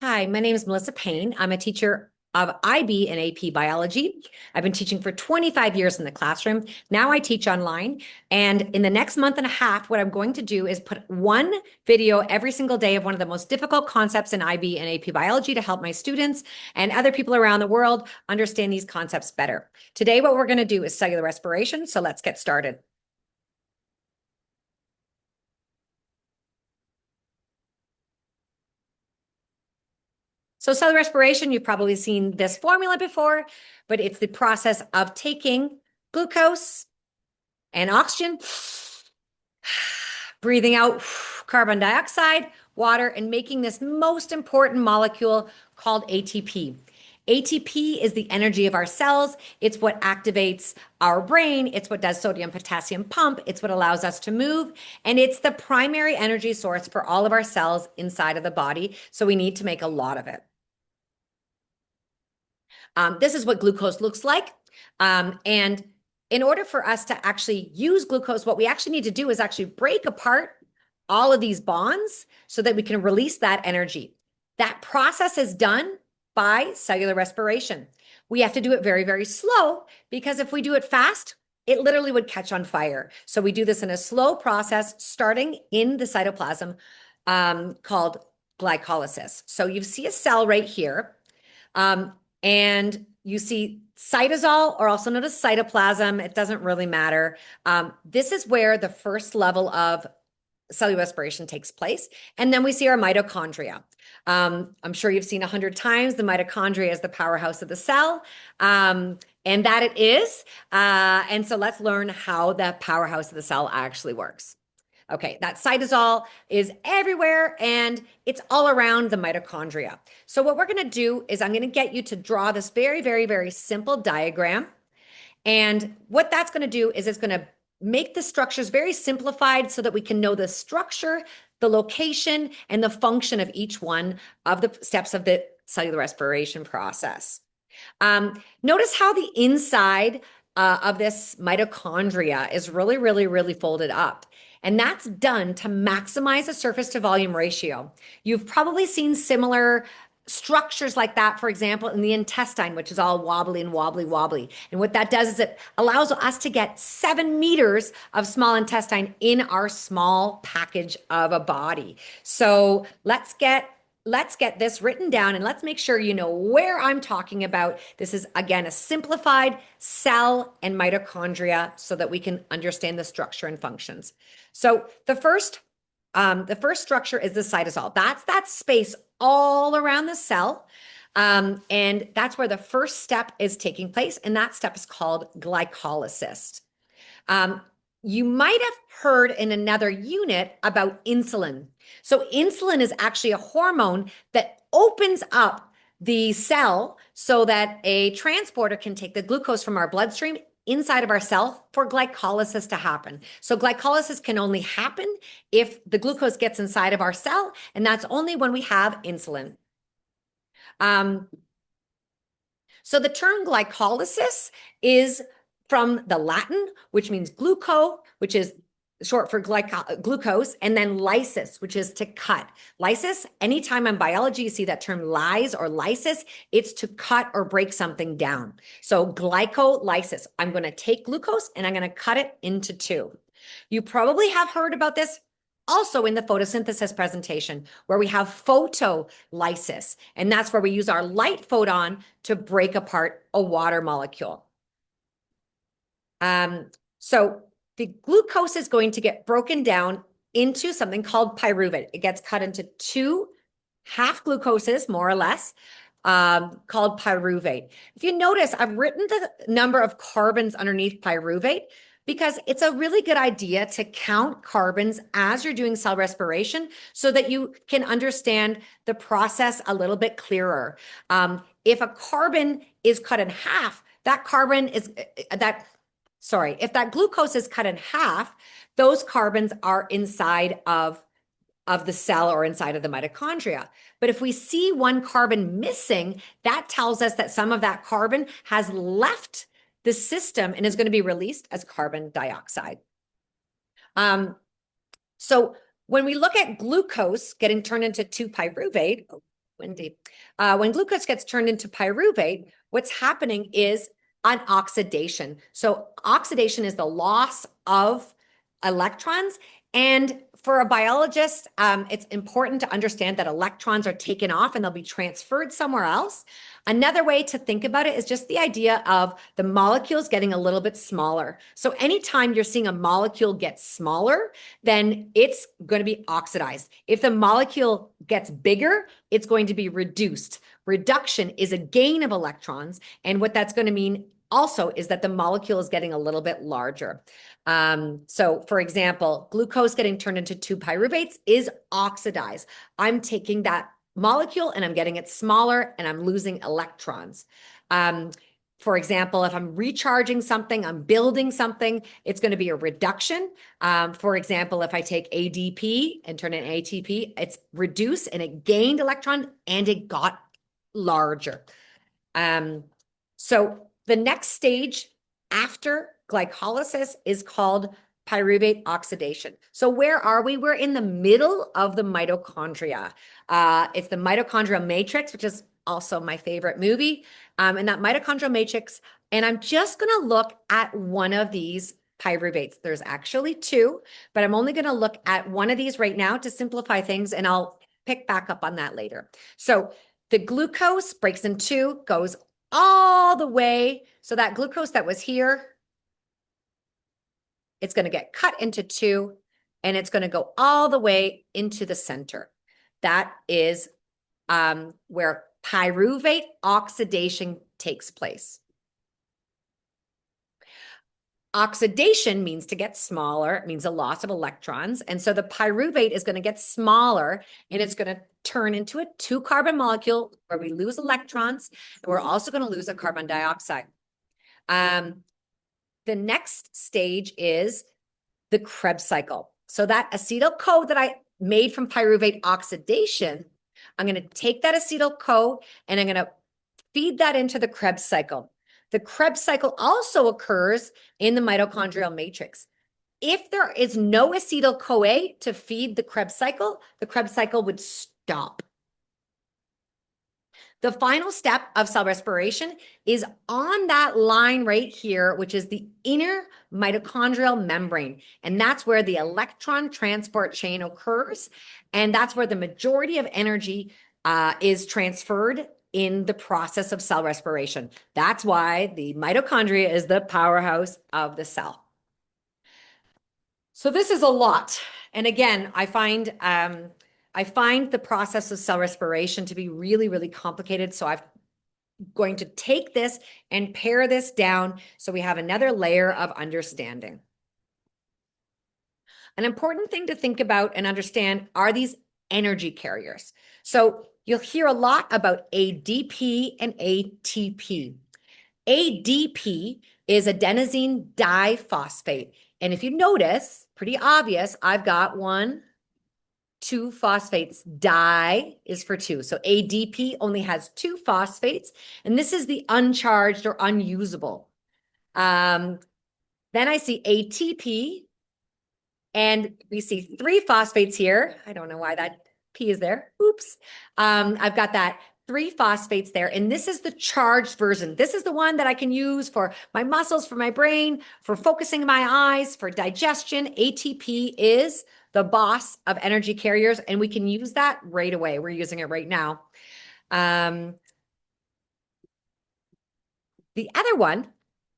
Hi, my name is Melissa Payne. I'm a teacher of IB and AP biology. I've been teaching for 25 years in the classroom. Now I teach online. And in the next month and a half, what I'm going to do is put one video every single day of one of the most difficult concepts in IB and AP biology to help my students and other people around the world understand these concepts better. Today, what we're going to do is cellular respiration. So let's get started. So cellular respiration, you've probably seen this formula before, but it's the process of taking glucose and oxygen, breathing out carbon dioxide, water, and making this most important molecule called ATP. ATP is the energy of our cells. It's what activates our brain. It's what does sodium potassium pump. It's what allows us to move. And it's the primary energy source for all of our cells inside of the body. So we need to make a lot of it. This is what glucose looks like. And in order for us to actually use glucose, what we actually need to do is actually break apart all of these bonds so that we can release that energy. That process is done by cellular respiration. We have to do it very, very slow because if we do it fast, it literally would catch on fire. So we do this in a slow process starting in the cytoplasm called glycolysis. So you see a cell right here. And you see cytosol, or also known as cytoplasm. It doesn't really matter. This is where the first level of cellular respiration takes place. And then we see our mitochondria. I'm sure you've seen 100 times the mitochondria is the powerhouse of the cell. And that it is. And so let's learn how the powerhouse of the cell actually works. Okay, that cytosol is everywhere and it's all around the mitochondria. So what we're going to do is I'm going to get you to draw this very, very, very simple diagram. And what that's going to do is it's going to make the structures very simplified so that we can know the structure, the location, and the function of each one of the steps of the cellular respiration process. Notice how the inside of this mitochondria is really, really, really folded up. And that's done to maximize the surface to volume ratio. You've probably seen similar structures like that, for example, in the intestine, which is all wobbly and wobbly. And what that does is it allows us to get 7 meters of small intestine in our small package of a body. So let's get this written down and let's make sure you know where I'm talking about. This is, again, a simplified cell and mitochondria so that we can understand the structure and functions. So the first structure is the cytosol. That's that space all around the cell. And that's where the first step is taking place. And that step is called glycolysis. You might have heard in another unit about insulin. So insulin is actually a hormone that opens up the cell so that a transporter can take the glucose from our bloodstream inside of our cell for glycolysis to happen. So glycolysis can only happen if the glucose gets inside of our cell, and that's only when we have insulin. So the term glycolysis is from the Latin, which means gluco, which is short for glucose, and then lysis, which is to cut. Lysis, anytime in biology you see that term lyse or lysis, it's to cut or break something down. So glycolysis, I'm going to take glucose and I'm going to cut it into 2. You probably have heard about this also in the photosynthesis presentation, where we have photolysis, and that's where we use our light photon to break apart a water molecule. So the glucose is going to get broken down into something called pyruvate. It gets cut into 2 half glucoses, more or less, called pyruvate. If you notice, I've written the number of carbons underneath pyruvate because it's a really good idea to count carbons as you're doing cell respiration so that you can understand the process a little bit clearer. If a carbon is cut in half, if that glucose is cut in half, those carbons are inside of the cell or inside of the mitochondria. But if we see one carbon missing, that tells us that some of that carbon has left the system and is going to be released as carbon dioxide. So when we look at glucose getting turned into 2-pyruvate, Windy. When glucose gets turned into pyruvate, what's happening is an oxidation. So oxidation is the loss of electrons. And for a biologist, it's important to understand that electrons are taken off and they'll be transferred somewhere else. Another way to think about it is just the idea of the molecules getting a little bit smaller. So anytime you're seeing a molecule get smaller, then it's going to be oxidized. If the molecule gets bigger, it's going to be reduced. Reduction is a gain of electrons. And what that's going to mean also is that the molecule is getting a little bit larger. So for example, glucose getting turned into 2-pyruvates is oxidized. I'm taking that molecule and I'm getting it smaller and I'm losing electrons. For example, if I'm recharging something, I'm building something, it's going to be a reduction. For example, if I take ADP and turn it into ATP, it's reduced and it gained electron and it got larger. So the next stage after glycolysis is called pyruvate oxidation. So where are we? We're in the middle of the mitochondria. It's the mitochondrial matrix, which is also my favorite movie. And that mitochondrial matrix, and I'm just going to look at one of these pyruvates. There's actually two, but I'm only going to look at one of these right now to simplify things, and I'll pick back up on that later. So the glucose breaks in two, goes all the way. So that glucose that was here, it's going to get cut into two, and it's going to go all the way into the center. That is where pyruvate oxidation takes place. Oxidation means to get smaller. It means a loss of electrons. And so the pyruvate is going to get smaller, and it's going to turn into a 2-carbon molecule where we lose electrons, and we're also going to lose a carbon dioxide. The next stage is the Krebs cycle. So that acetyl-CoA that I made from pyruvate oxidation, I'm going to take that acetyl-CoA and I'm going to feed that into the Krebs cycle. The Krebs cycle also occurs in the mitochondrial matrix. If there is no acetyl-CoA to feed the Krebs cycle would stop. The final step of cell respiration is on that line right here, which is the inner mitochondrial membrane. And that's where the electron transport chain occurs. And that's where the majority of energy is transferred in the process of cell respiration. That's why the mitochondria is the powerhouse of the cell. So this is a lot. And again, I find the process of cell respiration to be really, really complicated. So I'm going to take this and pare this down so we have another layer of understanding. An important thing to think about and understand are these energy carriers. So you'll hear a lot about ADP and ATP. ADP is adenosine diphosphate. And if you notice, pretty obvious, I've got 1, 2 phosphates. Di is for 2. So ADP only has 2 phosphates, and this is the uncharged or unusable. Then I see ATP, and we see 3 phosphates here. I don't know why that P is there. Oops. I've got that 3 phosphates there, and this is the charged version. This is the one that I can use for my muscles, for my brain, for focusing my eyes, for digestion. ATP is the boss of energy carriers, and we can use that right away. We're using it right now. The other one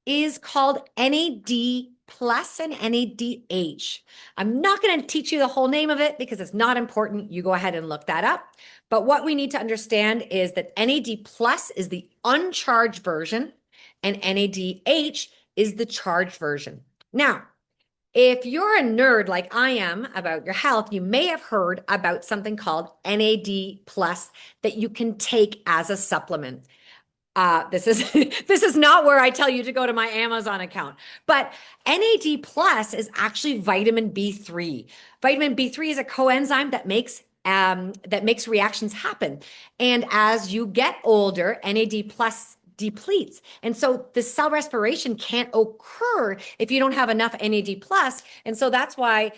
is called NAD plus and NADH. I'm not going to teach you the whole name of it because it's not important. You go ahead and look that up. But what we need to understand is that NAD plus is the uncharged version and NADH is the charged version. Now, if you're a nerd like I am about your health, you may have heard about something called NAD plus that you can take as a supplement. This is not where I tell you to go to my Amazon account, but NAD plus is actually vitamin B3. Vitamin B3 is a coenzyme that makes reactions happen. And as you get older, NAD plus depletes. And so the cell respiration can't occur if you don't have enough NAD plus. And so that's why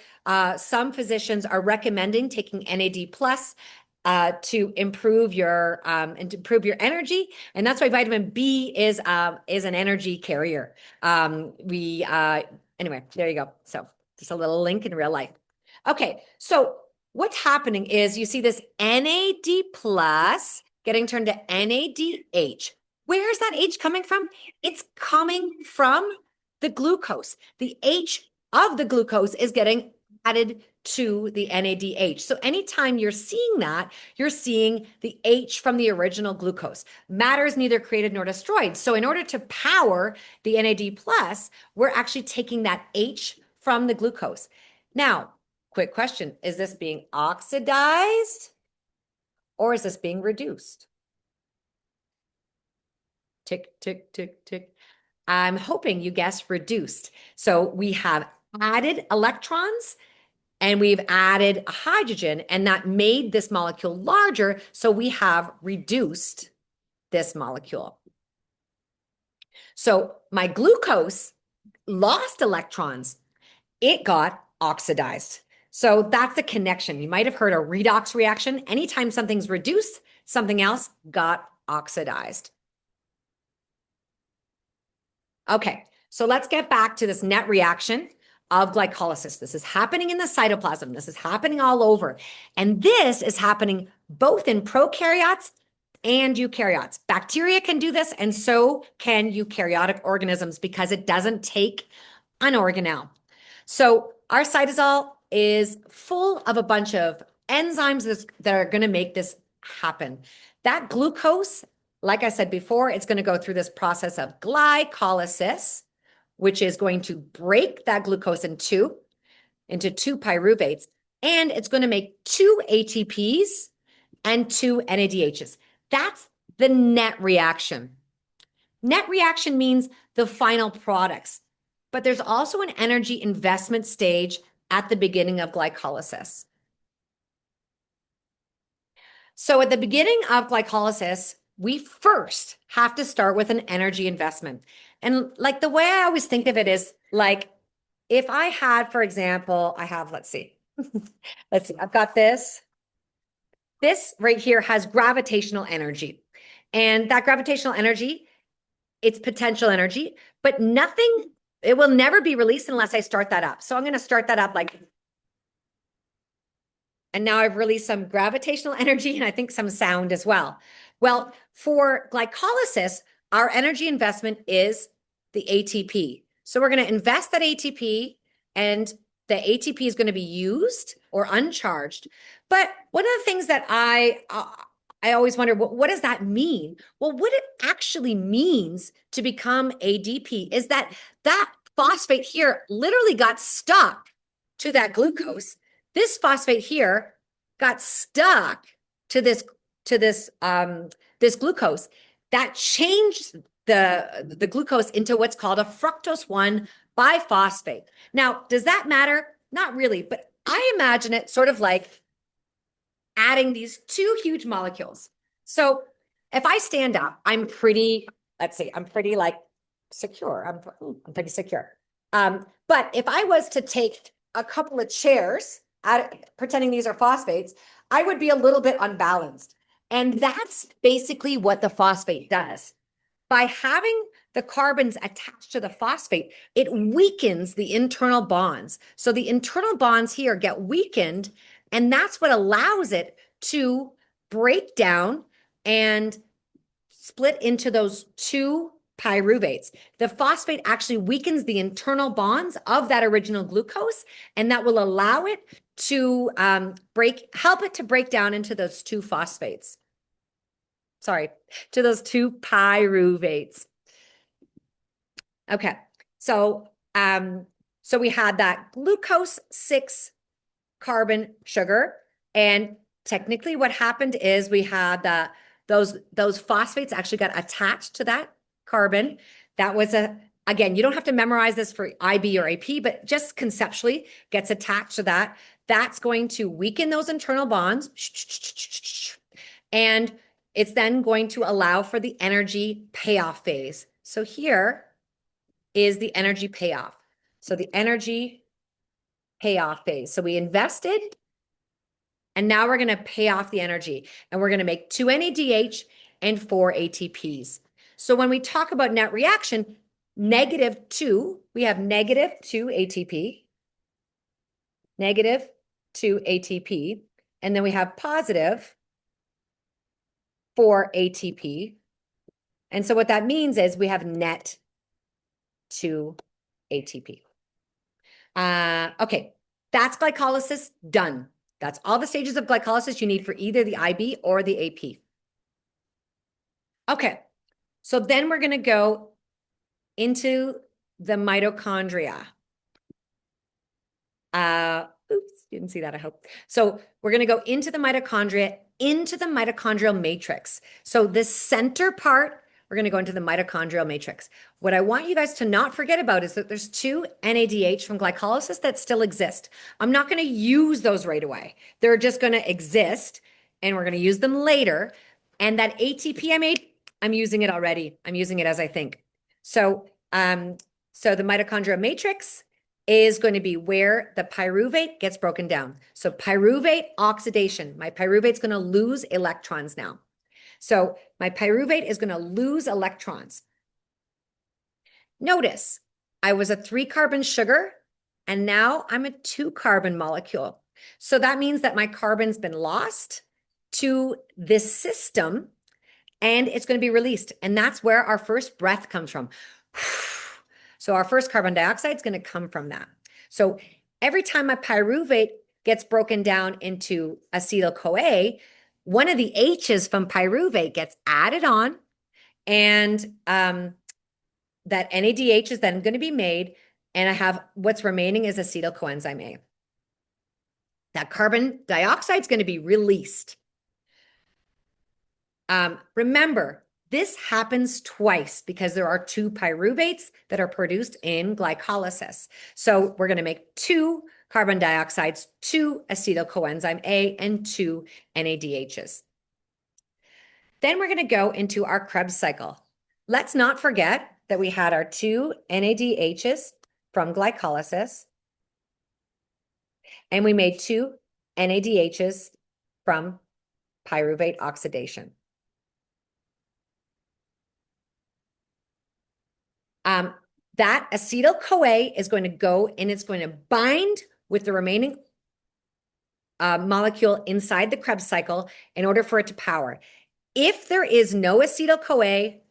some physicians are recommending taking NAD plus to improve your energy, and that's why vitamin B is an energy carrier. Anyway, there you go. So just a little link in real life. Okay, so what's happening is you see this NAD plus getting turned to NADH. Where's that H coming from? It's coming from the glucose. The H of the glucose is getting added to the NADH. So anytime you're seeing that, you're seeing the H from the original glucose. Matter is neither created nor destroyed. So in order to power the NAD plus, we're actually taking that H from the glucose. Now, quick question, is this being oxidized or is this being reduced? Tick, tick, tick, tick. I'm hoping you guessed reduced. So we have added electrons and we've added a hydrogen, and that made this molecule larger. So we have reduced this molecule. So my glucose lost electrons. It got oxidized. So that's the connection. You might have heard a redox reaction. Anytime something's reduced, something else got oxidized. Okay, so let's get back to this net reaction of glycolysis. This is happening in the cytoplasm. This is happening all over. And this is happening both in prokaryotes and eukaryotes. Bacteria can do this, and so can eukaryotic organisms because it doesn't take an organelle. So our cytosol is full of a bunch of enzymes that are going to make this happen. That glucose, like I said before, it's going to go through this process of glycolysis, which is going to break that glucose into two pyruvates, and it's going to make 2 ATPs and 2 NADHs. That's the net reaction. Net reaction means the final products, but there's also an energy investment stage at the beginning of glycolysis. So at the beginning of glycolysis, we first have to start with an energy investment. And like the way I always think of it is like, if I had, for example, let's see, I've got this. This right here has gravitational energy. And that gravitational energy, it's potential energy, but it will never be released unless I start that up. So I'm going to start that up and now I've released some gravitational energy and I think some sound as well. Well, for glycolysis, our energy investment is the ATP. So we're going to invest that ATP, and the ATP is going to be used or uncharged. But one of the things that I always wonder, what does that mean? Well, what it actually means to become ADP is that phosphate here literally got stuck to that glucose. This phosphate here got stuck to this glucose. That changed the glucose into what's called a fructose 1 biphosphate. Now, does that matter? Not really, but I imagine it sort of like adding these 2 huge molecules. So if I stand up, I'm pretty like secure. I'm pretty secure. But if I was to take a couple of chairs, pretending these are phosphates, I would be a little bit unbalanced. And that's basically what the phosphate does. By having the carbons attached to the phosphate, it weakens the internal bonds. So the internal bonds here get weakened, and that's what allows it to break down and split into those 2 pyruvates. The phosphate actually weakens the internal bonds of that original glucose, and that will allow it to help it to break down into those 2 phosphates. Sorry, to those 2 pyruvates. Okay, so we had that glucose 6 carbon sugar, and technically what happened is we had those phosphates actually got attached to that carbon. That was again, you don't have to memorize this for IB or AP, but just conceptually gets attached to that. That's going to weaken those internal bonds. And it's then going to allow for the energy payoff phase. So here is the energy payoff. So the energy payoff phase. So we invested And now we're going to pay off the energy. And we're going to make 2 NADH and 4 ATPs. So when we talk about net reaction, -2, we have -2 ATP, -2 ATP, and then we have +4 ATP. And so what that means is we have net 2 ATP. Okay, that's glycolysis done. That's all the stages of glycolysis you need for either the IB or the AP. Okay, so then we're going to go into the mitochondria. Oops, didn't see that, I hope. So we're going to go into the mitochondria, into the mitochondrial matrix. So this center part, we're going to go into the mitochondrial matrix. What I want you guys to not forget about is that there's 2 NADH from glycolysis that still exist. I'm not going to use those right away. They're just going to exist, and we're going to use them later. And that ATP I made, I'm using it already. I'm using it as I think. So the mitochondrial matrix is going to be where the pyruvate gets broken down. So pyruvate oxidation. My pyruvate's going to lose electrons now. So my pyruvate is going to lose electrons. Notice, I was a 3-carbon sugar, and now I'm a 2-carbon molecule. So that means that my carbon's been lost to this system, and it's going to be released. And that's where our first breath comes from. So our first carbon dioxide is going to come from that. So every time my pyruvate gets broken down into acetyl-CoA, one of the H's from pyruvate gets added on, and that NADH is then going to be made, and I have what's remaining is acetyl coenzyme A. That carbon dioxide is going to be released. Remember, this happens twice because there are 2 pyruvates that are produced in glycolysis. So we're going to make 2 carbon dioxides, 2 acetyl coenzyme A, and 2 NADHs. Then we're going to go into our Krebs cycle. Let's not forget that we had our 2 NADHs from glycolysis, and we made 2 NADHs from pyruvate oxidation. That acetyl-CoA is going to go and it's going to bind with the remaining molecule inside the Krebs cycle in order for it to power. If there is no acetyl-CoA,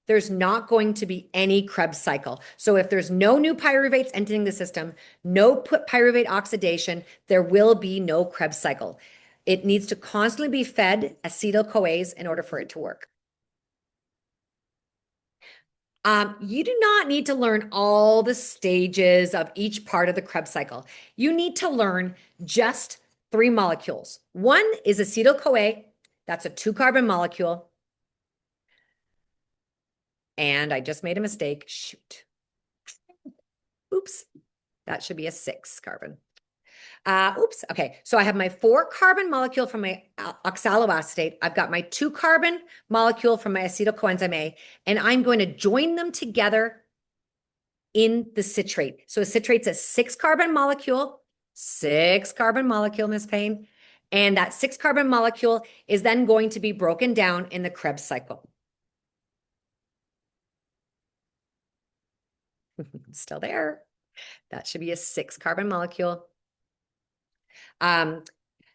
there's not going to be any Krebs cycle. So if there's no new pyruvates entering the system, no pyruvate oxidation, there will be no Krebs cycle. It needs to constantly be fed acetyl-CoAs in order for it to work. You do not need to learn all the stages of each part of the Krebs cycle. You need to learn just 3 molecules. One is acetyl-CoA. That's a 2-carbon molecule. And I just made a mistake. Shoot. Oops. That should be a 6-carbon. Oops. Okay. So I have my 4-carbon molecule from my oxaloacetate. I've got my 2-carbon molecule from my acetyl coenzyme A, and I'm going to join them together in the citrate. So a citrate's a 6-carbon molecule, 6-carbon molecule, Miss Payne. And that 6-carbon molecule is then going to be broken down in the Krebs cycle. It's still there. That should be a 6-carbon molecule.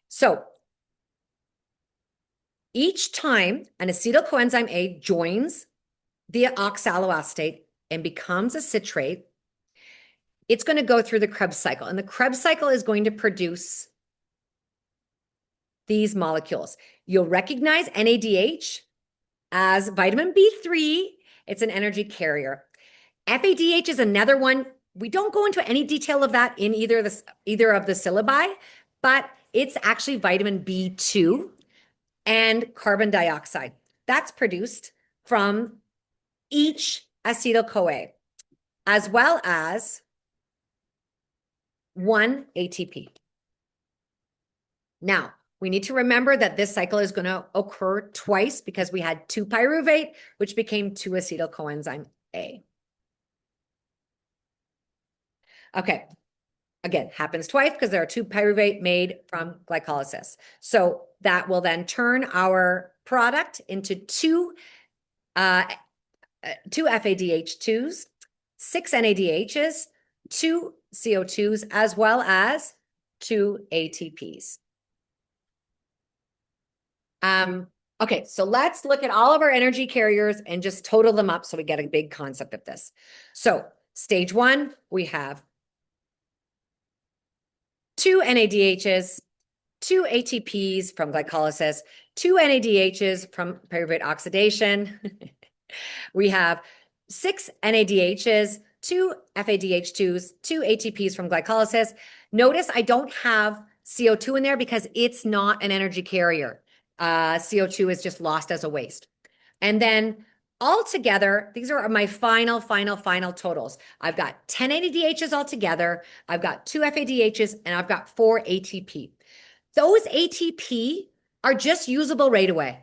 So each time an acetyl coenzyme A joins the oxaloacetate and becomes a citrate, it's going to go through the Krebs cycle. And the Krebs cycle is going to produce these molecules. You'll recognize NADH as vitamin B3. It's an energy carrier. FADH is another one. We don't go into any detail of that in either of the syllabi, but it's actually vitamin B2 and carbon dioxide. That's produced from each acetyl-CoA, as well as 1 ATP. Now, we need to remember that this cycle is going to occur twice because we had 2 pyruvate, which became 2 acetyl coenzyme A. Okay, Again, happens twice because there are two pyruvate made from glycolysis. So that will then turn our product into two FADH2s, 6 NADHs, 2 CO2s, as well as 2 ATPs. Okay, so let's look at all of our energy carriers and just total them up so we get a big concept of this. So stage 1, we have 2 NADHs, 2 ATPs from glycolysis, 2 NADHs from pyruvate oxidation. We have 6 NADHs, 2 FADH2s, 2 ATPs from glycolysis. Notice I don't have CO2 in there because it's not an energy carrier. CO2 is just lost as a waste. And then altogether, these are my final totals. I've got 10 NADHs altogether. I've got 2 FADHs, and I've got 4 ATP. Those ATP are just usable right away.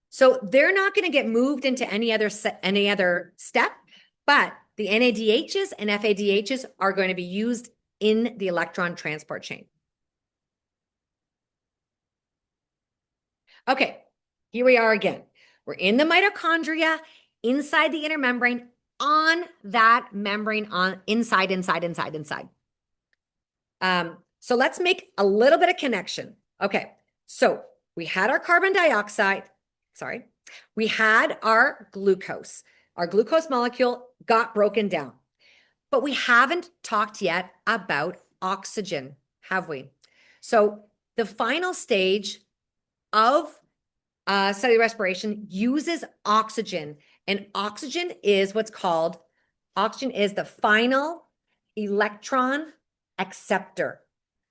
So they're not going to get moved into any other step, but the NADHs and FADHs are going to be used in the electron transport chain. Okay, here we are again. We're in the mitochondria, inside the inner membrane, on that membrane, on inside. So let's make a little bit of connection. Okay, so we had our carbon dioxide, we had our glucose. Our glucose molecule got broken down, but we haven't talked yet about oxygen, have we? So the final stage of cellular respiration uses oxygen, and oxygen is the final electron acceptor.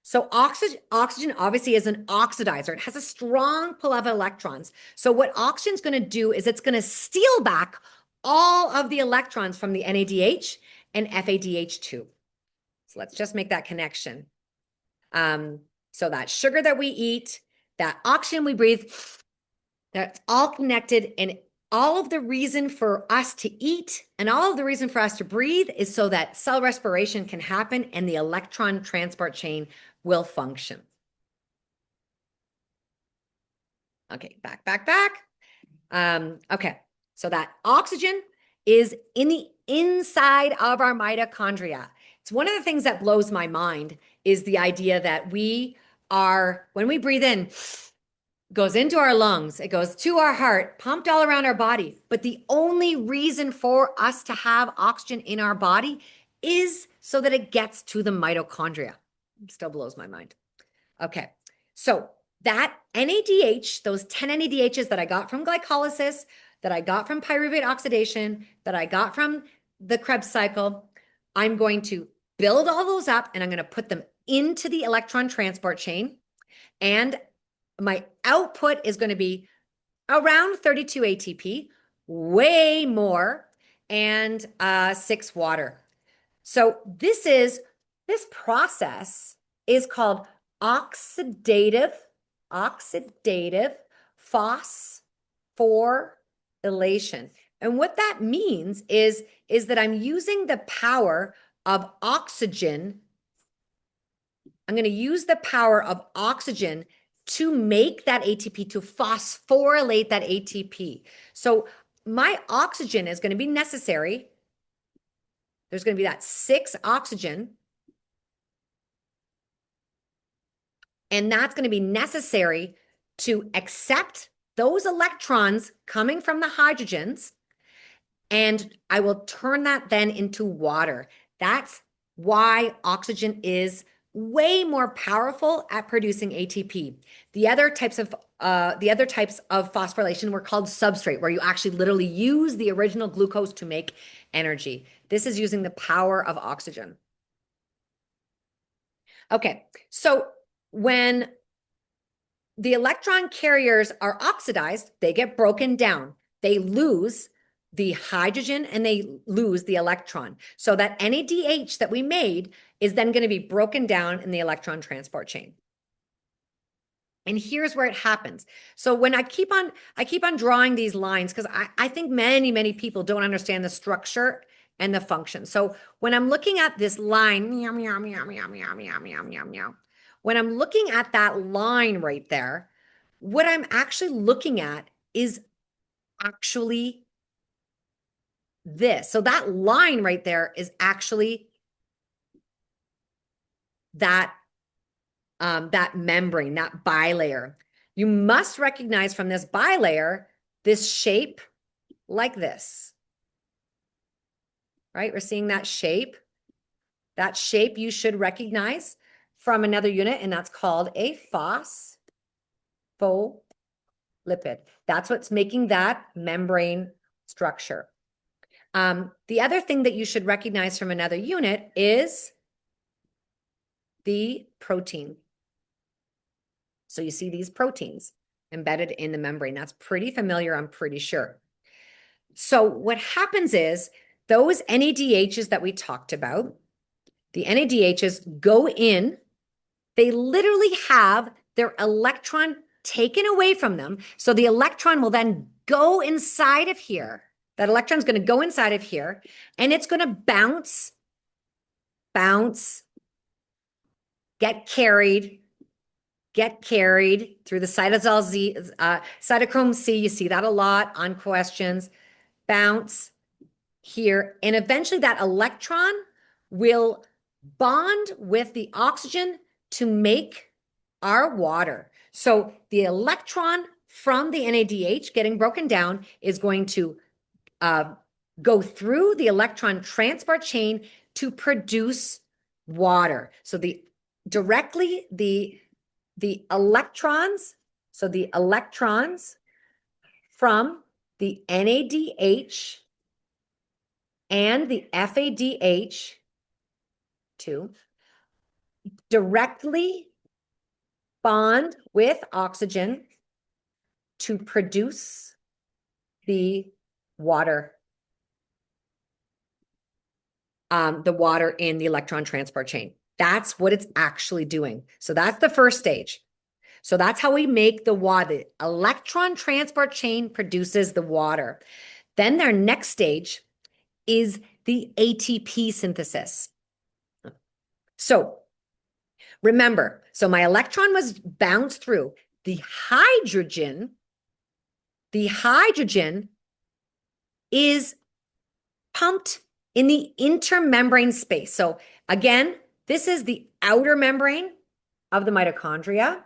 So oxygen obviously is an oxidizer. It has a strong pull of electrons. So what oxygen's going to do is it's going to steal back all of the electrons from the NADH and FADH2. So let's just make that connection. So that sugar that we eat, that oxygen we breathe, that's all connected, and all of the reason for us to eat and all of the reason for us to breathe is so that cell respiration can happen and the electron transport chain will function. Okay, back. Okay, so that oxygen is in the inside of our mitochondria. It's one of the things that blows my mind is the idea that when we breathe in, goes into our lungs, it goes to our heart, pumped all around our body. But the only reason for us to have oxygen in our body is so that it gets to the mitochondria. It still blows my mind. Okay, so that NADH, those 10 NADHs that I got from glycolysis, that I got from pyruvate oxidation, that I got from the Krebs cycle, I'm going to build all those up and I'm going to put them into the electron transport chain. And my output is going to be around 32 ATP, way more, and 6 water. So this process is called oxidative phosphorylation. And what that means is that I'm using the power of oxygen. I'm going to use the power of oxygen to make that ATP, to phosphorylate that ATP. So my oxygen is going to be necessary. There's going to be that 6 oxygen. And that's going to be necessary to accept those electrons coming from the hydrogens. And I will turn that then into water. That's why oxygen is way more powerful at producing ATP. The other types of phosphorylation were called substrate, where you actually literally use the original glucose to make energy. This is using the power of oxygen. Okay, so when the electron carriers are oxidized, they get broken down. They lose the hydrogen and they lose the electron. So that NADH that we made is then going to be broken down in the electron transport chain. And here's where it happens. So when I keep on drawing these lines, because I think many people don't understand the structure and the function. So when I'm looking at this line, meow, meow, meow, meow, meow, meow, meow, meow, meow, when I'm looking at that line right there, what I'm actually looking at is actually this. So that line right there is actually that that membrane, that bilayer. You must recognize from this bilayer this shape like this, right? We're seeing that shape. That shape you should recognize from another unit, and that's called a phospholipid. That's what's making that membrane structure. The other thing that you should recognize from another unit is the protein. So you see these proteins embedded in the membrane. That's pretty familiar, I'm pretty sure. So what happens is those NADHs that we talked about, the NADHs go in, they literally have their electron taken away from them. So the electron will then go inside of here. That electron's going to go inside of here, and it's going to bounce, get carried through the cytosol Z, cytochrome C. You see that a lot on questions. Bounce here, and eventually that electron will bond with the oxygen to make our water. So the electron from the NADH getting broken down is going to go through the electron transport chain to produce water. So the electrons, so the electrons from the NADH and the FADH2 directly bond with oxygen to produce the water. The water in the electron transport chain. That's what it's actually doing. So that's the first stage. So that's how we make the water. The electron transport chain produces the water. Then their next stage is the ATP synthesis. So remember, so my electron was bounced through. The hydrogen is pumped in the intermembrane space. So again, this is the outer membrane of the mitochondria.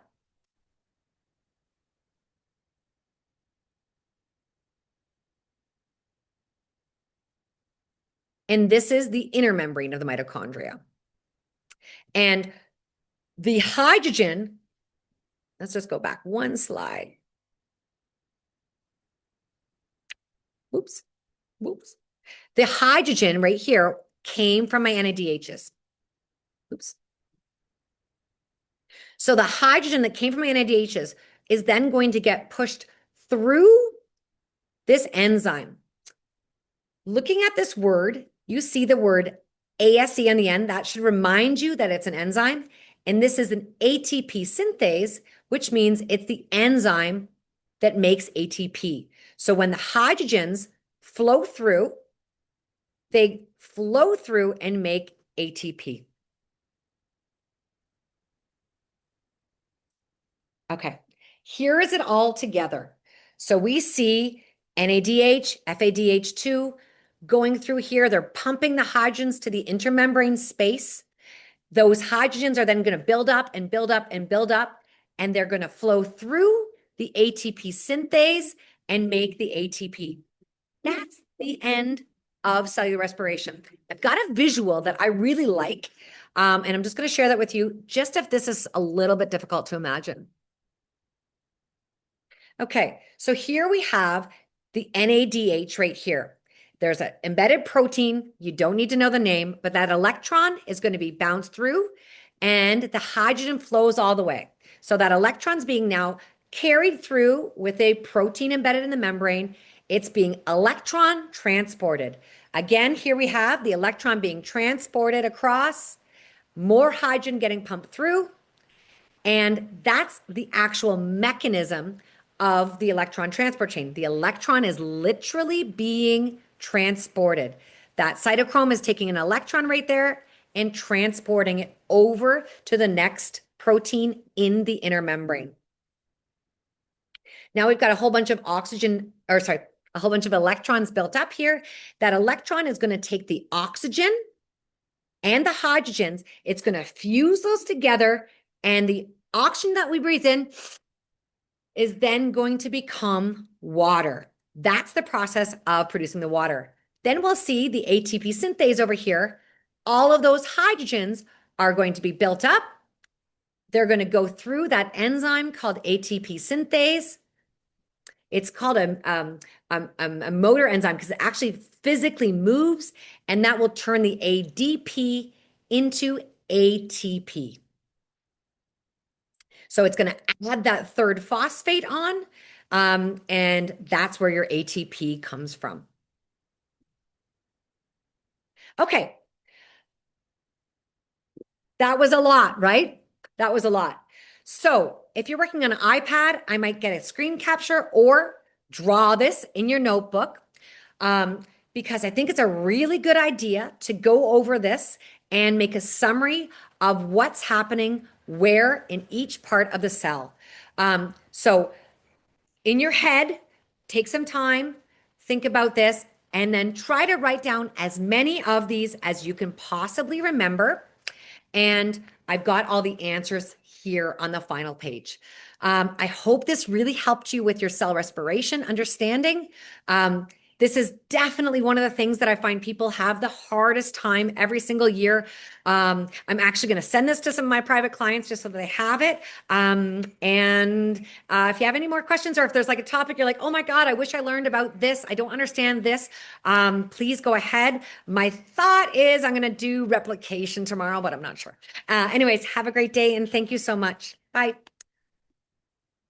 And this is the inner membrane of the mitochondria. And the hydrogen, let's just go back one slide. Whoops. The hydrogen right here came from my NADHs. Oops. So the hydrogen that came from my NADHs is then going to get pushed through this enzyme. Looking at this word, you see the word ASE on the end. That should remind you that it's an enzyme. And this is an ATP synthase, which means it's the enzyme that makes ATP. So when the hydrogens flow through, they flow through and make ATP. Okay, here is it all together. So we see NADH, FADH2 going through here. They're pumping the hydrogens to the intermembrane space. Those hydrogens are then going to build up and build up and build up, and they're going to flow through the ATP synthase and make the ATP. That's the end of cellular respiration. I've got a visual that I really like, and I'm just going to share that with you, just if this is a little bit difficult to imagine. Okay, so here we have the NADH right here. There's an embedded protein. You don't need to know the name, but that electron is going to be bounced through and the hydrogen flows all the way. So that electron's being now carried through with a protein embedded in the membrane. It's being electron transported. Again, here we have the electron being transported across, more hydrogen getting pumped through, and that's the actual mechanism of the electron transport chain. The electron is literally being transported. That cytochrome is taking an electron right there and transporting it over to the next protein in the inner membrane. Now we've got a whole bunch of a whole bunch of electrons built up here. That electron is going to take the oxygen and the hydrogens. It's going to fuse those together, and the oxygen that we breathe in is then going to become water. That's the process of producing the water. Then we'll see the ATP synthase over here. All of those hydrogens are going to be built up. They're going to go through that enzyme called ATP synthase. It's called a motor enzyme because it actually physically moves, and that will turn the ADP into ATP. So it's going to add that third phosphate on, and that's where your ATP comes from. Okay. That was a lot, right? That was a lot. So if you're working on an iPad, I might get a screen capture or draw this in your notebook, because I think it's a really good idea to go over this and make a summary of what's happening where in each part of the cell. So in your head, take some time, think about this, and then try to write down as many of these as you can possibly remember. And I've got all the answers here on the final page. I hope this really helped you with your cell respiration understanding. This is definitely one of the things that I find people have the hardest time every single year. I'm actually going to send this to some of my private clients just so that they have it. If you have any more questions, or if there's like a topic you're like, oh my God, I wish I learned about this, I don't understand this, please go ahead. My thought is I'm going to do replication tomorrow, but I'm not sure. Anyways, have a great day and thank you so much. Bye.